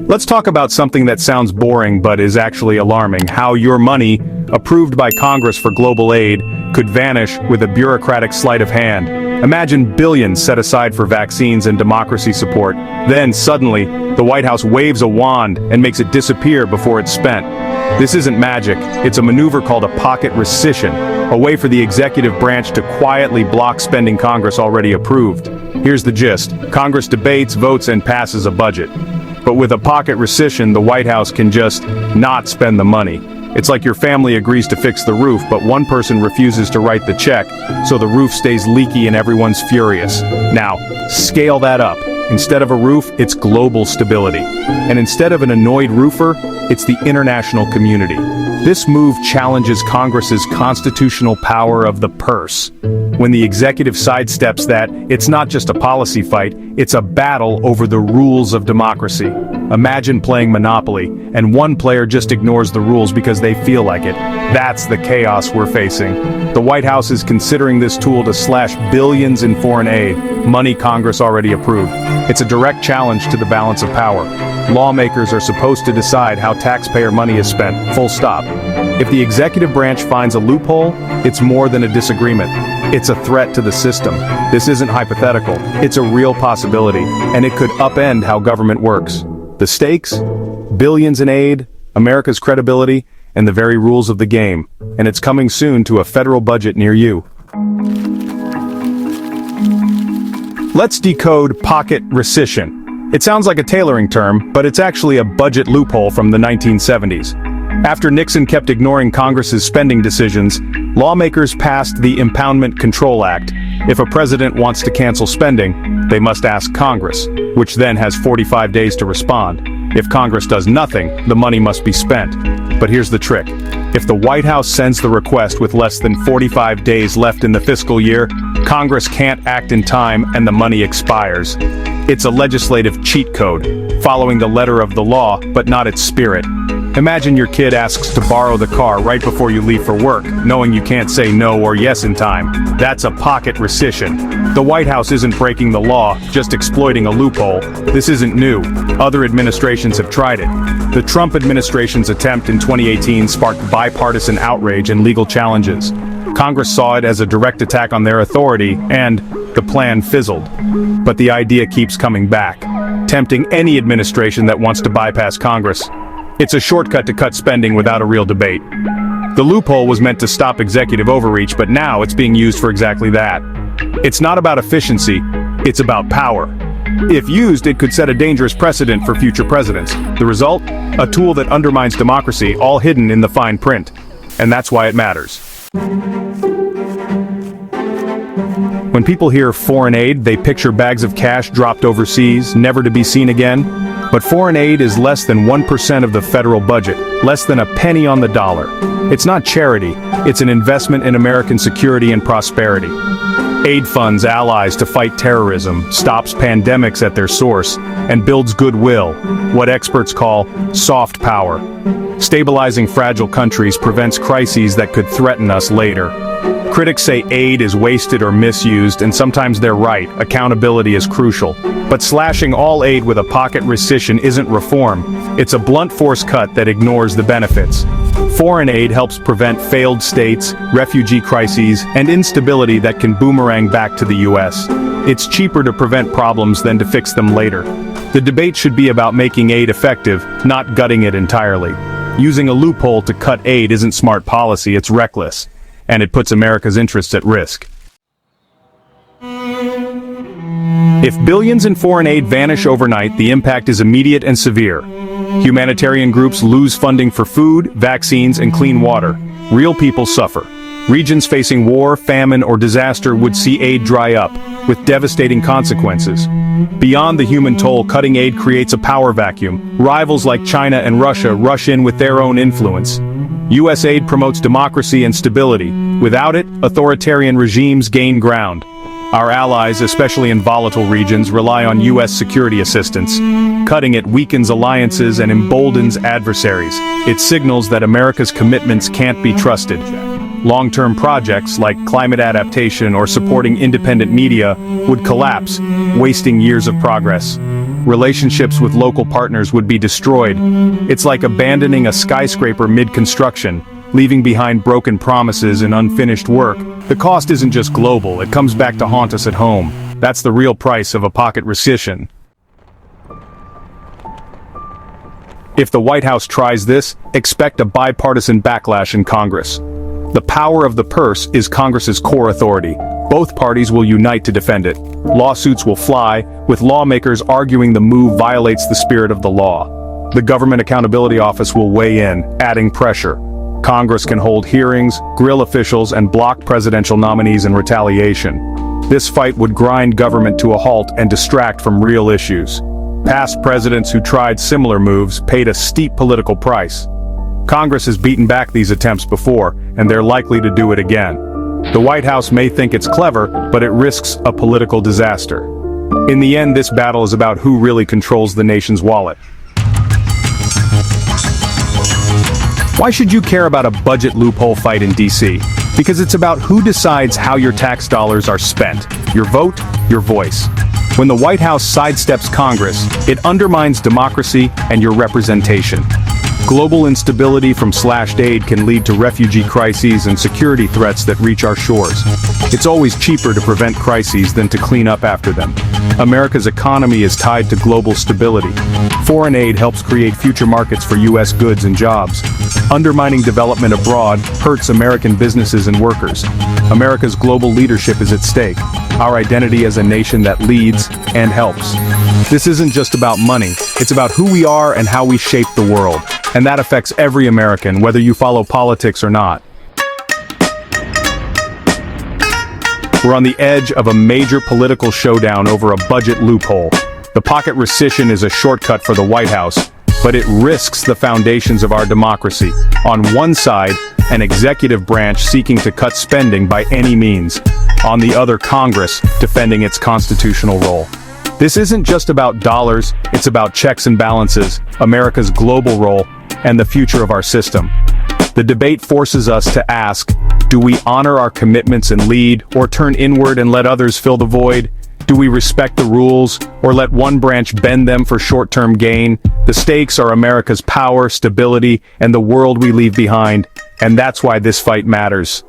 Let's talk about something that sounds boring but is actually alarming: how your money, approved by Congress for global aid, could vanish with a bureaucratic sleight of hand. Imagine billions set aside for vaccines and democracy support. Then, suddenly, the White House waves a wand and makes it disappear before it's spent. This isn't magic, it's a maneuver called a pocket rescission, a way for the executive branch to quietly block spending Congress already approved. Here's the gist: Congress debates, votes, and passes a budget. But with a pocket rescission, the White House can just not spend the money. It's like your family agrees to fix the roof, but one person refuses to write the check, so the roof stays leaky and everyone's furious. Now, scale that up. Instead of a roof, it's global stability. And instead of an annoyed roofer, it's the international community. This move challenges Congress's constitutional power of the purse. When the executive sidesteps that, it's not just a policy fight, it's a battle over the rules of democracy. Imagine playing Monopoly, and one player just ignores the rules because they feel like it. That's the chaos we're facing. The White House is considering this tool to slash billions in foreign aid, money Congress already approved. It's a direct challenge to the balance of power. Lawmakers are supposed to decide how taxpayer money is spent, full stop. If the executive branch finds a loophole, it's more than a disagreement. It's a threat to the system. This isn't hypothetical, it's a real possibility, and it could upend how government works. The stakes? Billions in aid, America's credibility, and the very rules of the game. And it's coming soon to a federal budget near you. Let's decode pocket rescission. It sounds like a tailoring term, but it's actually a budget loophole from the 1970s. After Nixon kept ignoring Congress's spending decisions, lawmakers passed the Impoundment Control Act. If a president wants to cancel spending, they must ask Congress, which then has 45 days to respond. If Congress does nothing, the money must be spent. But here's the trick. If the White House sends the request with less than 45 days left in the fiscal year, Congress can't act in time and the money expires. It's a legislative cheat code, following the letter of the law, but not its spirit. Imagine your kid asks to borrow the car right before you leave for work, knowing you can't say no or yes in time. That's a pocket rescission. The White House isn't breaking the law, just exploiting a loophole. This isn't new. Other administrations have tried it. The Trump administration's attempt in 2018 sparked bipartisan outrage and legal challenges. Congress saw it as a direct attack on their authority, and the plan fizzled. But the idea keeps coming back, tempting any administration that wants to bypass Congress. It's a shortcut to cut spending without a real debate. The loophole was meant to stop executive overreach, but now it's being used for exactly that. It's not about efficiency, it's about power. If used, it could set a dangerous precedent for future presidents. The result? A tool that undermines democracy, all hidden in the fine print. And that's why it matters. When people hear foreign aid, they picture bags of cash dropped overseas, never to be seen again. But foreign aid is less than 1% of the federal budget, less than a penny on the dollar. It's not charity, it's an investment in American security and prosperity. Aid funds allies to fight terrorism, stops pandemics at their source, and builds goodwill, what experts call soft power. Stabilizing fragile countries prevents crises that could threaten us later. Critics say aid is wasted or misused, and sometimes they're right. Accountability is crucial. But slashing all aid with a pocket rescission isn't reform. It's a blunt force cut that ignores the benefits. Foreign aid helps prevent failed states, refugee crises, and instability that can boomerang back to the U.S. It's cheaper to prevent problems than to fix them later. The debate should be about making aid effective, not gutting it entirely. Using a loophole to cut aid isn't smart policy, it's reckless. And it puts America's interests at risk. If billions in foreign aid vanish overnight, the impact is immediate and severe. Humanitarian groups lose funding for food, vaccines, and clean water. Real people suffer. Regions facing war, famine, or disaster would see aid dry up, with devastating consequences. Beyond the human toll, cutting aid creates a power vacuum. Rivals like China and Russia rush in with their own influence. U.S. aid promotes democracy and stability. Without it, authoritarian regimes gain ground. Our allies, especially in volatile regions, rely on U.S. security assistance. Cutting it weakens alliances and emboldens adversaries. It signals that America's commitments can't be trusted. long-term projects like climate adaptation or supporting independent media would collapse, wasting years of progress. Relationships with local partners would be destroyed. It's like abandoning a skyscraper mid-construction, leaving behind broken promises and unfinished work. The cost isn't just global, it comes back to haunt us at home. That's the real price of a pocket rescission. If the White House tries this, expect a bipartisan backlash in Congress. The power of the purse is Congress's core authority. Both parties will unite to defend it. Lawsuits will fly, with lawmakers arguing the move violates the spirit of the law. The Government Accountability Office will weigh in, adding pressure. Congress can hold hearings, grill officials, and block presidential nominees in retaliation. This fight would grind government to a halt and distract from real issues. Past presidents who tried similar moves paid a steep political price. Congress has beaten back these attempts before, and they're likely to do it again. The White House may think it's clever, but it risks a political disaster. In the end, this battle is about who really controls the nation's wallet. Why should you care about a budget loophole fight in DC? Because it's about who decides how your tax dollars are spent. Your vote, your voice. When the White House sidesteps Congress, it undermines democracy and your representation. Global instability from slashed aid can lead to refugee crises and security threats that reach our shores. It's always cheaper to prevent crises than to clean up after them. America's economy is tied to global stability. Foreign aid helps create future markets for U.S. goods and jobs. Undermining development abroad hurts American businesses and workers. America's global leadership is at stake. Our identity as a nation that leads and helps. This isn't just about money, it's about who we are and how we shape the world. And that affects every American, whether you follow politics or not. We're on the edge of a major political showdown over a budget loophole. The pocket rescission is a shortcut for the White House, but it risks the foundations of our democracy. On one side, an executive branch seeking to cut spending by any means. On the other, Congress defending its constitutional role. This isn't just about dollars, it's about checks and balances, America's global role, and the future of our system. The debate forces us to ask, do we honor our commitments and lead, or turn inward and let others fill the void? Do we respect the rules, or let one branch bend them for short-term gain? The stakes are America's power, stability, and the world we leave behind, and that's why this fight matters.